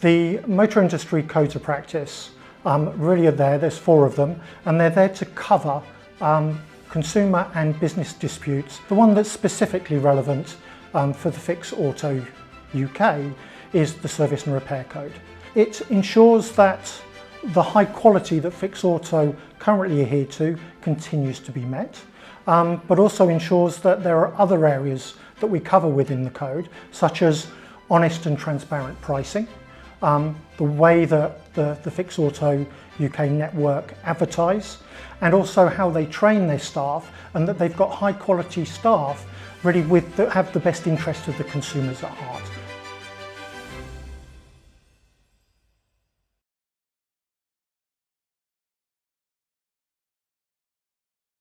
The motor industry codes of practice really are there's 4 of them, and they're there to cover consumer and business disputes. The one that's specifically relevant for the Fix Auto UK is the Service and Repair Code. It ensures that the high quality that Fix Auto currently adhere to continues to be met, but also ensures that there are other areas that we cover within the code, such as honest and transparent pricing, the way that the Fix Auto UK network advertise, and also how they train their staff, and that they've got high quality staff really that have the best interest of the consumers at heart.